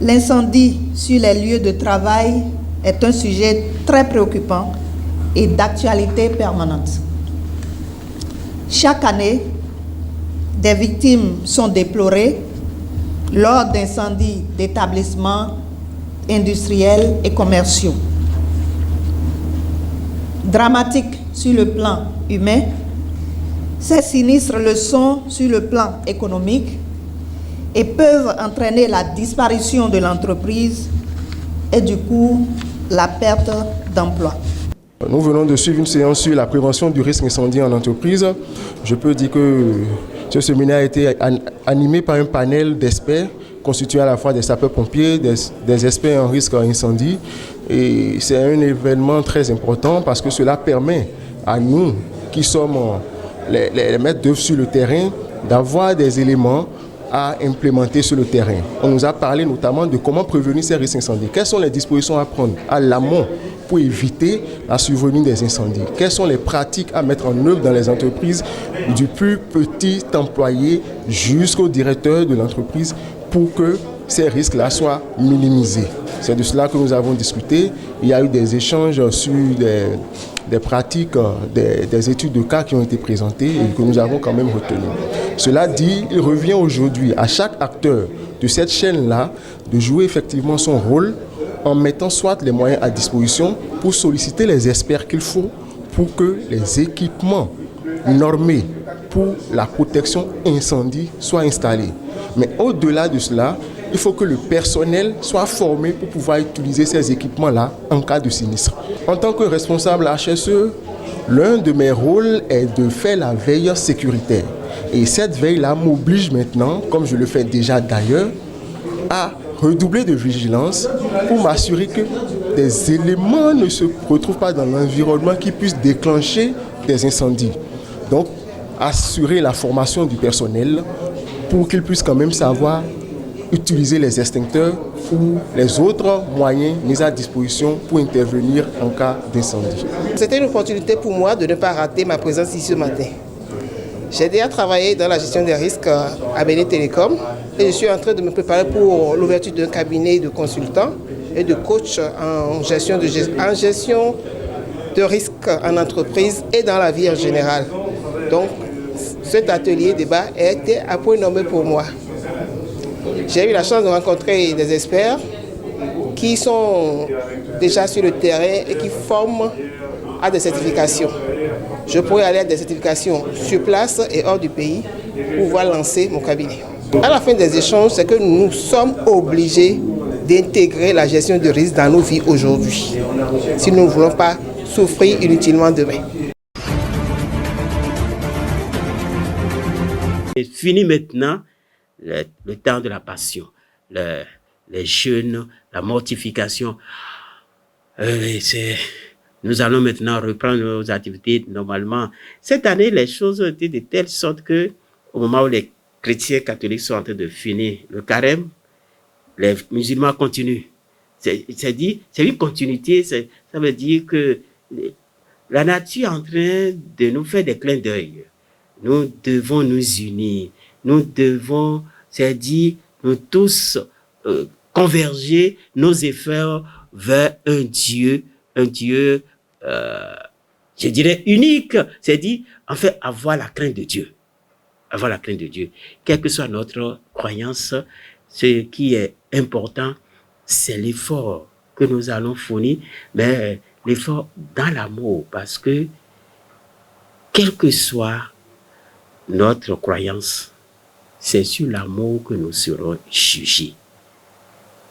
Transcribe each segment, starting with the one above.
L'incendie sur les lieux de travail est un sujet très préoccupant et d'actualité permanente. Chaque année, des victimes sont déplorées lors d'incendies d'établissements industriels et commerciaux. Dramatiques sur le plan humain, ces sinistres le sont sur le plan économique et peuvent entraîner la disparition de l'entreprise et du coup la perte d'emploi. Nous venons de suivre une séance sur la prévention du risque incendie en entreprise. Je peux dire que ce séminaire a été animé par un panel d'experts constitué à la fois des sapeurs-pompiers, des experts en risque incendie. Et c'est un événement très important parce que cela permet à nous, qui sommes les maîtres d'œuvre sur le terrain, d'avoir des éléments à implémenter sur le terrain. On nous a parlé notamment de comment prévenir ces risques incendies. Quelles sont les dispositions à prendre à l'amont pour éviter la survenue des incendies? Quelles sont les pratiques à mettre en œuvre dans les entreprises, du plus petit employé jusqu'au directeur de l'entreprise, pour que ces risques-là soient minimisés? C'est de cela que nous avons discuté. Il y a eu des échanges sur des pratiques, des études de cas qui ont été présentées et que nous avons quand même retenues. Cela dit, il revient aujourd'hui à chaque acteur de cette chaîne-là de jouer effectivement son rôle en mettant soit les moyens à disposition pour solliciter les experts qu'il faut pour que les équipements normés pour la protection incendie soient installés. Mais au-delà de cela, il faut que le personnel soit formé pour pouvoir utiliser ces équipements-là en cas de sinistre. En tant que responsable HSE, l'un de mes rôles est de faire la veille sécuritaire. Et cette veille-là m'oblige maintenant, comme je le fais déjà d'ailleurs, à redoubler de vigilance pour m'assurer que des éléments ne se retrouvent pas dans l'environnement qui puissent déclencher des incendies. Donc, assurer la formation du personnel pour qu'il puisse quand même savoir utiliser les extincteurs ou les autres moyens mis à disposition pour intervenir en cas d'incendie. C'était une opportunité pour moi de ne pas rater ma présence ici ce matin. J'ai déjà travaillé dans la gestion des risques à Bénin Télécom et je suis en train de me préparer pour l'ouverture d'un cabinet de consultants et de coachs en gestion de risques en entreprise et dans la vie en général. Donc, cet atelier débat a été un point nommé pour moi. J'ai eu la chance de rencontrer des experts qui sont déjà sur le terrain et qui forment à des certifications. Je pourrais aller à des certifications sur place et hors du pays pour pouvoir lancer mon cabinet. À la fin des échanges, c'est que nous sommes obligés d'intégrer la gestion de risque dans nos vies aujourd'hui, si nous ne voulons pas souffrir inutilement demain. C'est fini maintenant le temps de la passion, les jeûnes, la mortification. Nous allons maintenant reprendre nos activités normalement. Cette année, les choses ont été de telle sorte que, au moment où les chrétiens catholiques sont en train de finir le carême, les musulmans continuent. C'est une continuité, ça veut dire que la nature est en train de nous faire des clins d'œil. Nous devons nous unir. Nous devons, c'est-à-dire, nous tous converger nos efforts vers un Dieu, je dirais unique. C'est-à-dire, en fait, avoir la crainte de Dieu. Avoir la crainte de Dieu. Quelle que soit notre croyance, ce qui est important, c'est l'effort que nous allons fournir, mais l'effort dans l'amour, parce que, quelle que soit notre croyance, c'est sur l'amour que nous serons jugés.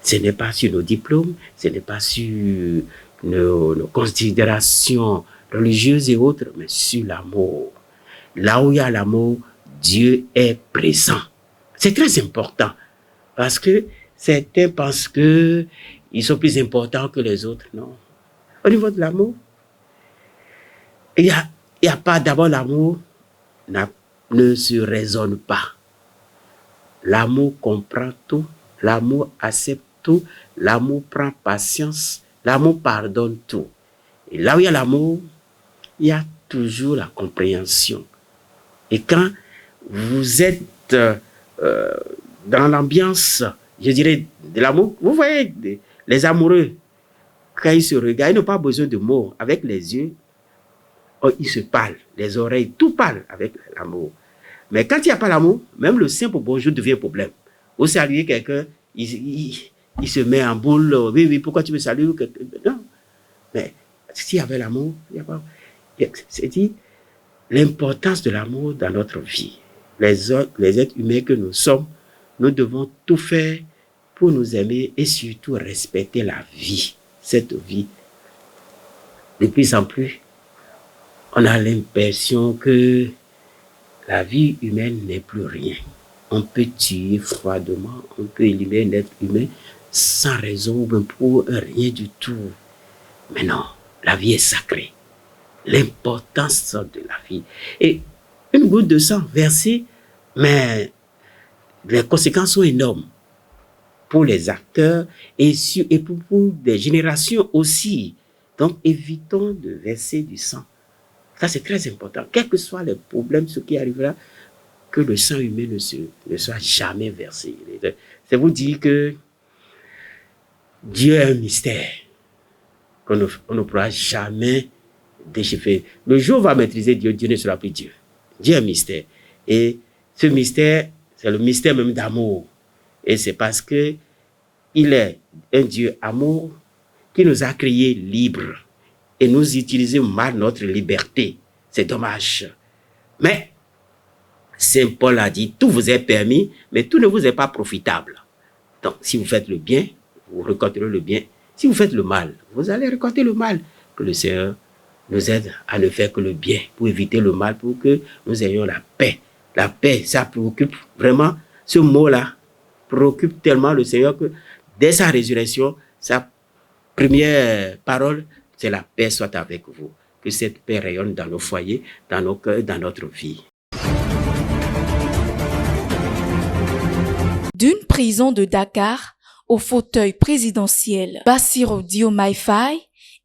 Ce n'est pas sur nos diplômes, ce n'est pas sur nos considérations religieuses et autres, mais sur l'amour. Là où il y a l'amour, Dieu est présent. C'est très important, parce que certains pensent qu'ils sont plus importants que les autres. Non. Au niveau de l'amour, il y a pas d'abord l'amour ne se raisonne pas. L'amour comprend tout, l'amour accepte tout, l'amour prend patience, l'amour pardonne tout. Et là où il y a l'amour, il y a toujours la compréhension. Et quand vous êtes dans l'ambiance je dirais, de l'amour. Vous voyez, les amoureux, quand ils se regardent, ils n'ont pas besoin de mots. Avec les yeux, ils se parlent. Les oreilles, tout parle avec l'amour. Mais quand il n'y a pas l'amour, même le simple bonjour devient problème. Vous saluez quelqu'un, il se met en boule. Oui, oui, pourquoi tu me salues? Non. Mais s'il y avait l'amour, il n'y a pas. C'est dit l'importance de l'amour dans notre vie. Les êtres humains que nous sommes, nous devons tout faire pour nous aimer et surtout respecter la vie. Cette vie, de plus en plus, on a l'impression que la vie humaine n'est plus rien. On peut tuer froidement, on peut éliminer un être humain sans raison ou pour rien du tout. Mais non, la vie est sacrée. L'importance de la vie. Et une goutte de sang versée, mais les conséquences sont énormes pour les acteurs et pour des générations aussi. Donc, évitons de verser du sang. Ça, c'est très important. Quels que soient les problèmes, ce qui arrivera, que le sang humain ne soit jamais versé. C'est vous dire que Dieu est un mystère qu'on ne pourra jamais déchiffrer. Le jour où on va maîtriser Dieu, Dieu ne sera plus Dieu. Dieu est un mystère. Et ce mystère, c'est le mystère même d'amour. Et c'est parce que il est un Dieu amour qui nous a créés libres. Et nous utilisons mal notre liberté. C'est dommage. Mais Saint Paul a dit, tout vous est permis, mais tout ne vous est pas profitable. Donc, si vous faites le bien, vous récolterez le bien. Si vous faites le mal, vous allez récolter le mal. Que le Seigneur nous aide à ne faire que le bien, pour éviter le mal, pour que nous ayons la paix. La paix, ça préoccupe vraiment, ce mot-là préoccupe tellement le Seigneur que dès sa résurrection, sa première parole, c'est la paix soit avec vous. Que cette paix rayonne dans nos foyers, dans nos cœurs, dans notre vie. D'une prison de Dakar au fauteuil présidentiel, Bassirou Diomaye Faye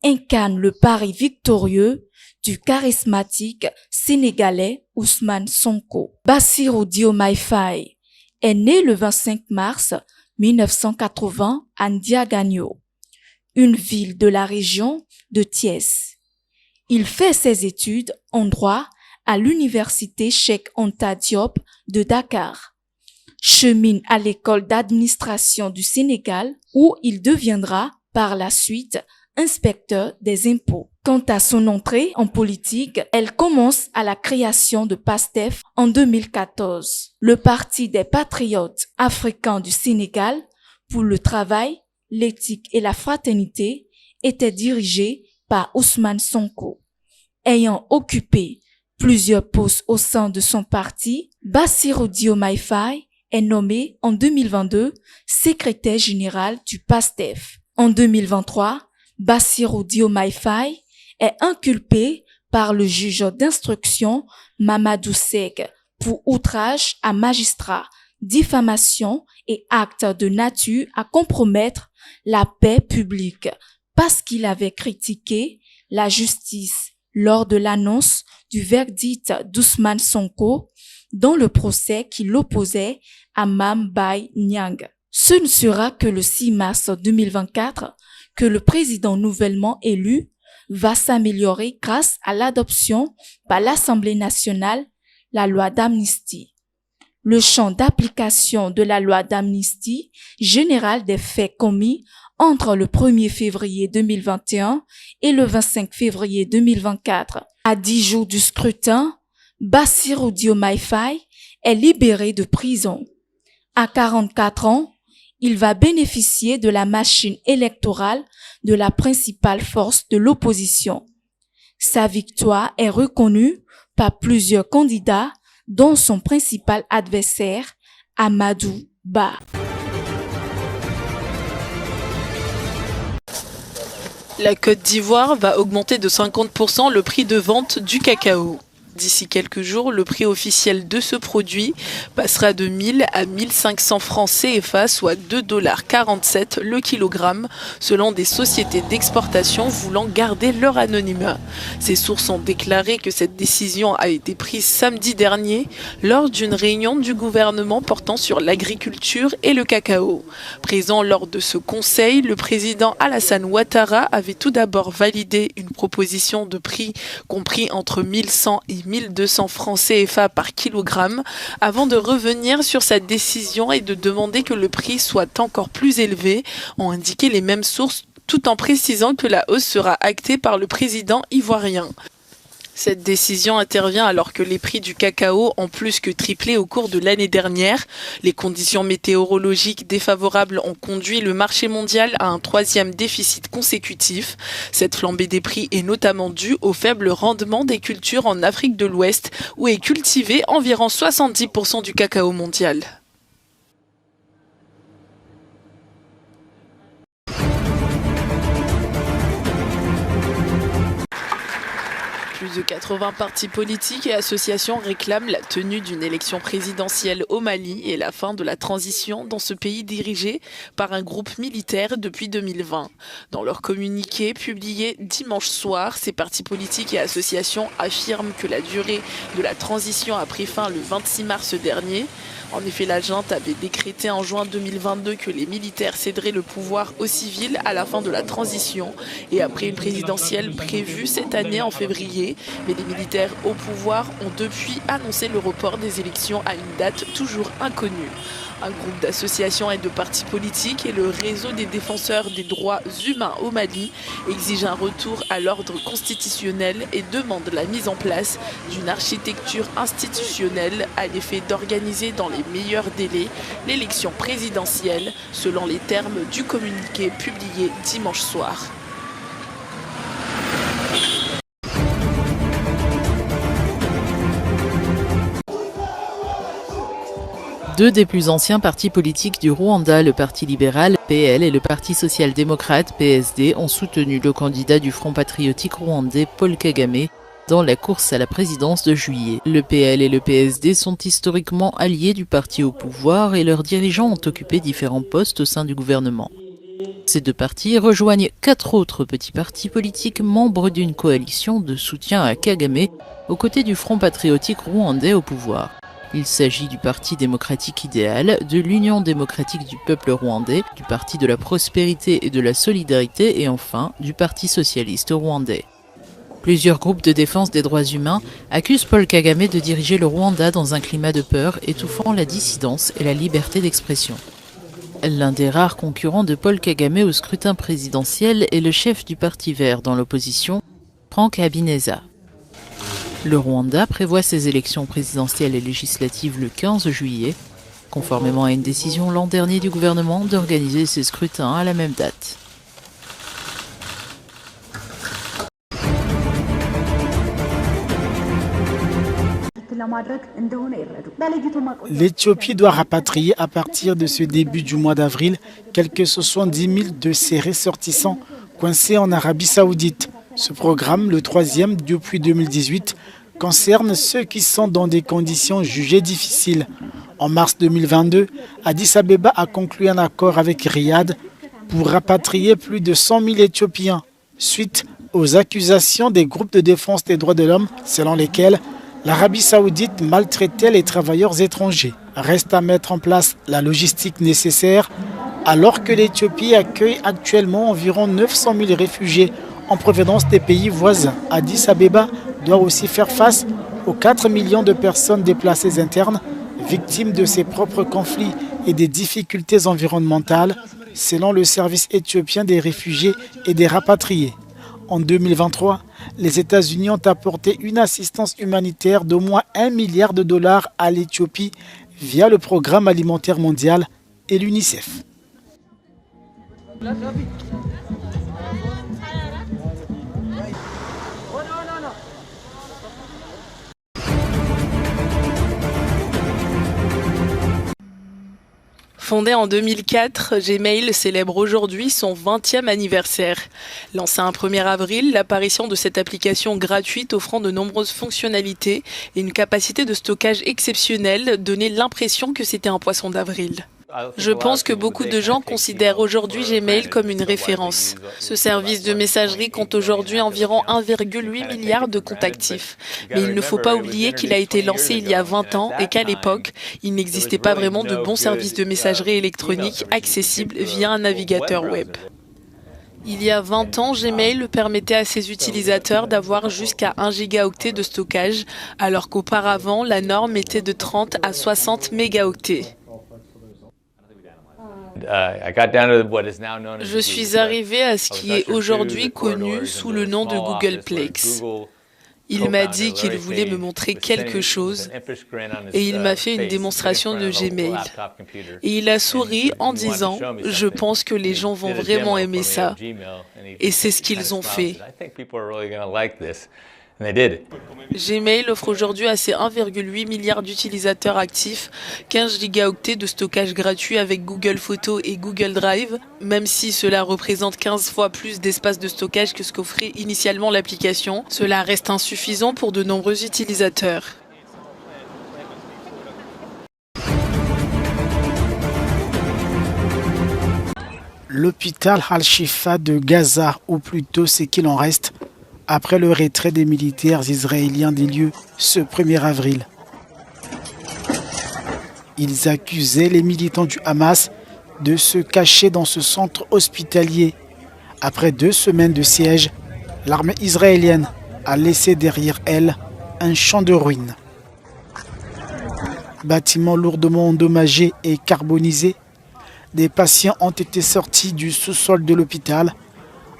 incarne le pari victorieux du charismatique sénégalais Ousmane Sonko. Bassirou Diomaye Faye est né le 25 mars 1980 à Ndiaganiao, une ville de la région de Thiès. Il fait ses études en droit à l'université Cheikh Anta Diop de Dakar. Chemine à l'école d'administration du Sénégal où il deviendra par la suite inspecteur des impôts. Quant à son entrée en politique, elle commence à la création de PASTEF en 2014, le Parti des patriotes africains du Sénégal pour le travail, l'éthique et la fraternité était dirigé par Ousmane Sonko. Ayant occupé plusieurs postes au sein de son parti, Bassirou Diomaye Faye est nommé en 2022 secrétaire général du PASTEF. En 2023, Bassirou Diomaye Faye est inculpé par le juge d'instruction Mamadou Seck pour outrage à magistrat, diffamation et acte de nature à compromettre la paix publique parce qu'il avait critiqué la justice lors de l'annonce du verdict d'Ousmane Sonko dans le procès qui l'opposait à Mame Mbaye Niang. Ce ne sera que le 6 mars 2024 que le président nouvellement élu va s'améliorer grâce à l'adoption par l'Assemblée nationale la loi d'amnistie. Le champ d'application de la loi d'amnistie générale des faits commis entre le 1er février 2021 et le 25 février 2024. À 10 jours du scrutin, Bassirou Diomaye Faye est libéré de prison. À 44 ans, il va bénéficier de la machine électorale de la principale force de l'opposition. Sa victoire est reconnue par plusieurs candidats, dont son principal adversaire, Amadou Ba. La Côte d'Ivoire va augmenter de 50% le prix de vente du cacao. D'ici quelques jours, le prix officiel de ce produit passera de 1000 à 1500 francs CFA, soit 2,47 $ le kilogramme, selon des sociétés d'exportation voulant garder leur anonymat. Ces sources ont déclaré que cette décision a été prise samedi dernier lors d'une réunion du gouvernement portant sur l'agriculture et le cacao. Présent lors de ce conseil, le président Alassane Ouattara avait tout d'abord validé une proposition de prix compris entre 1100 et 1200 francs CFA par kilogramme avant de revenir sur sa décision et de demander que le prix soit encore plus élevé, ont indiqué les mêmes sources tout en précisant que la hausse sera actée par le président ivoirien. Cette décision intervient alors que les prix du cacao ont plus que triplé au cours de l'année dernière. Les conditions météorologiques défavorables ont conduit le marché mondial à un 3e déficit consécutif. Cette flambée des prix est notamment due au faible rendement des cultures en Afrique de l'Ouest, où est cultivé environ 70% du cacao mondial. Plus de 80 partis politiques et associations réclament la tenue d'une élection présidentielle au Mali et la fin de la transition dans ce pays dirigé par un groupe militaire depuis 2020. Dans leur communiqué publié dimanche soir, ces partis politiques et associations affirment que la durée de la transition a pris fin le 26 mars dernier. En effet, la junte avait décrété en juin 2022 que les militaires céderaient le pouvoir aux civils à la fin de la transition et après une présidentielle prévue cette année en février. Mais les militaires au pouvoir ont depuis annoncé le report des élections à une date toujours inconnue. Un groupe d'associations et de partis politiques et le réseau des défenseurs des droits humains au Mali exigent un retour à l'ordre constitutionnel et demandent la mise en place d'une architecture institutionnelle à l'effet d'organiser dans les meilleurs délais l'élection présidentielle selon les termes du communiqué publié dimanche soir. Deux des plus anciens partis politiques du Rwanda, le Parti libéral, PL, et le Parti social-démocrate, PSD, ont soutenu le candidat du Front patriotique rwandais, Paul Kagame, dans la course à la présidence de juillet. Le PL et le PSD sont historiquement alliés du parti au pouvoir et leurs dirigeants ont occupé différents postes au sein du gouvernement. Ces deux partis rejoignent 4 autres petits partis politiques membres d'une coalition de soutien à Kagame aux côtés du Front patriotique rwandais au pouvoir. Il s'agit du Parti démocratique idéal, de l'Union démocratique du peuple rwandais, du Parti de la prospérité et de la solidarité et enfin du Parti socialiste rwandais. Plusieurs groupes de défense des droits humains accusent Paul Kagame de diriger le Rwanda dans un climat de peur étouffant la dissidence et la liberté d'expression. L'un des rares concurrents de Paul Kagame au scrutin présidentiel est le chef du Parti vert dans l'opposition, Frank Habineza. Le Rwanda prévoit ses élections présidentielles et législatives le 15 juillet, conformément à une décision l'an dernier du gouvernement d'organiser ces scrutins à la même date. L'Éthiopie doit rapatrier à partir de ce début du mois d'avril quelques 70 000 de ses ressortissants coincés en Arabie Saoudite. Ce programme, le 3e depuis 2018, concerne ceux qui sont dans des conditions jugées difficiles. En mars 2022, Addis Abeba a conclu un accord avec Riyad pour rapatrier plus de 100 000 Éthiopiens, suite aux accusations des groupes de défense des droits de l'homme selon lesquels l'Arabie Saoudite maltraitait les travailleurs étrangers. Reste à mettre en place la logistique nécessaire alors que l'Éthiopie accueille actuellement environ 900 000 réfugiés en provenance des pays voisins. Addis Abeba doit aussi faire face aux 4 millions de personnes déplacées internes, victimes de ses propres conflits et des difficultés environnementales, selon le service éthiopien des réfugiés et des rapatriés. En 2023, les États-Unis ont apporté une assistance humanitaire d'au moins $1 milliard à l'Éthiopie via le Programme alimentaire mondial et l'UNICEF. Fondé en 2004, Gmail célèbre aujourd'hui son 20e anniversaire. Lancé un 1er avril, l'apparition de cette application gratuite offrant de nombreuses fonctionnalités et une capacité de stockage exceptionnelle donnait l'impression que c'était un poisson d'avril. Je pense que beaucoup de gens considèrent aujourd'hui Gmail comme une référence. Ce service de messagerie compte aujourd'hui environ 1,8 milliard de comptes actifs. Mais il ne faut pas oublier qu'il a été lancé il y a 20 ans et qu'à l'époque, il n'existait pas vraiment de bons services de messagerie électronique accessibles via un navigateur web. Il y a 20 ans, Gmail permettait à ses utilisateurs d'avoir jusqu'à 1 gigaoctet de stockage, alors qu'auparavant, la norme était de 30 à 60 mégaoctets. Je suis arrivé à ce qui est aujourd'hui connu sous le nom de Googleplex. Il m'a dit qu'il voulait me montrer quelque chose et il m'a fait une démonstration de Gmail. Et il a souri en disant « Je pense que les gens vont vraiment aimer ça ». Et c'est ce qu'ils ont fait. Gmail offre aujourd'hui à ses 1,8 milliard d'utilisateurs actifs 15 gigaoctets de stockage gratuit avec Google Photos et Google Drive, même si cela représente 15 fois plus d'espace de stockage que ce qu'offrait initialement l'application. Cela reste insuffisant pour de nombreux utilisateurs. L'hôpital Al-Shifa de Gaza, ou plutôt ce qu'il en reste, après le retrait des militaires israéliens des lieux ce 1er avril. Ils accusaient les militants du Hamas de se cacher dans ce centre hospitalier. Après 2 semaines de siège, l'armée israélienne a laissé derrière elle un champ de ruines. Bâtiment lourdement endommagé et carbonisé, des patients ont été sortis du sous-sol de l'hôpital,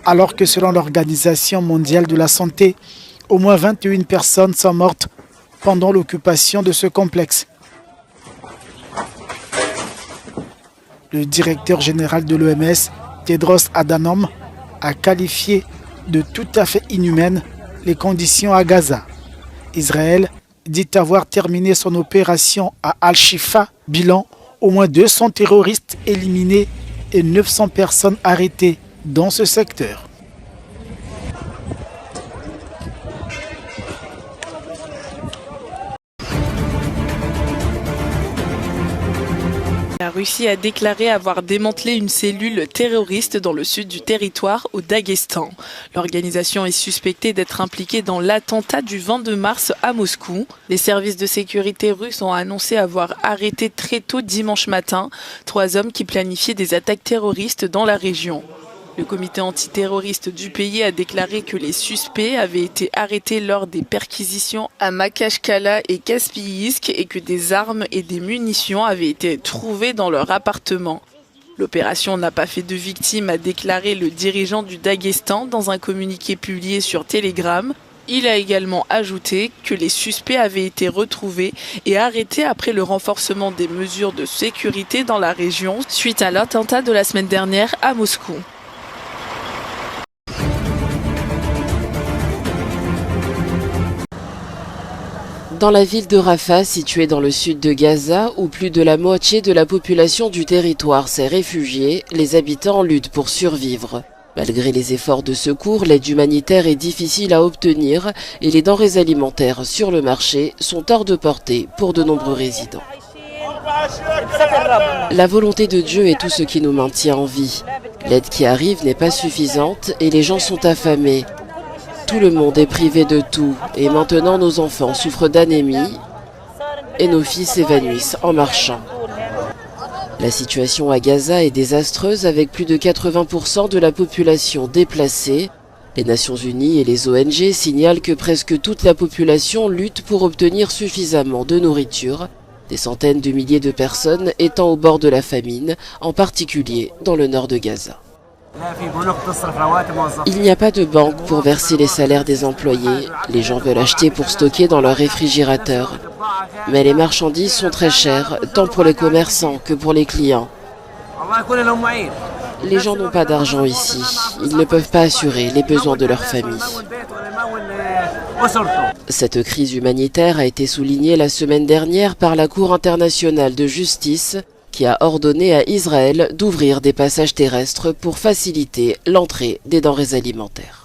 alors que selon l'Organisation mondiale de la santé, au moins 21 personnes sont mortes pendant l'occupation de ce complexe. Le directeur général de l'OMS, Tedros Adhanom, a qualifié de tout à fait inhumaines les conditions à Gaza. Israël dit avoir terminé son opération à Al-Shifa, bilan au moins 200 terroristes éliminés et 900 personnes arrêtées dans ce secteur. La Russie a déclaré avoir démantelé une cellule terroriste dans le sud du territoire, au Daghestan. L'organisation est suspectée d'être impliquée dans l'attentat du 22 mars à Moscou. Les services de sécurité russes ont annoncé avoir arrêté très tôt dimanche matin 3 hommes qui planifiaient des attaques terroristes dans la région. Le comité antiterroriste du pays a déclaré que les suspects avaient été arrêtés lors des perquisitions à Makachkala et Kaspiysk et que des armes et des munitions avaient été trouvées dans leur appartement. L'opération n'a pas fait de victimes, a déclaré le dirigeant du Daghestan dans un communiqué publié sur Telegram. Il a également ajouté que les suspects avaient été retrouvés et arrêtés après le renforcement des mesures de sécurité dans la région suite à l'attentat de la semaine dernière à Moscou. Dans la ville de Rafah, située dans le sud de Gaza, où plus de la moitié de la population du territoire s'est réfugiée, les habitants luttent pour survivre. Malgré les efforts de secours, l'aide humanitaire est difficile à obtenir et les denrées alimentaires sur le marché sont hors de portée pour de nombreux résidents. La volonté de Dieu est tout ce qui nous maintient en vie. L'aide qui arrive n'est pas suffisante et les gens sont affamés. Tout le monde est privé de tout et maintenant nos enfants souffrent d'anémie et nos fils s'évanouissent en marchant. La situation à Gaza est désastreuse avec plus de 80% de la population déplacée. Les Nations Unies et les ONG signalent que presque toute la population lutte pour obtenir suffisamment de nourriture, des centaines de milliers de personnes étant au bord de la famine, en particulier dans le nord de Gaza. Il n'y a pas de banque pour verser les salaires des employés. Les gens veulent acheter pour stocker dans leur réfrigérateur. Mais les marchandises sont très chères, tant pour les commerçants que pour les clients. Les gens n'ont pas d'argent ici. Ils ne peuvent pas assurer les besoins de leur famille. Cette crise humanitaire a été soulignée la semaine dernière par la Cour internationale de justice qui a ordonné à Israël d'ouvrir des passages terrestres pour faciliter l'entrée des denrées alimentaires.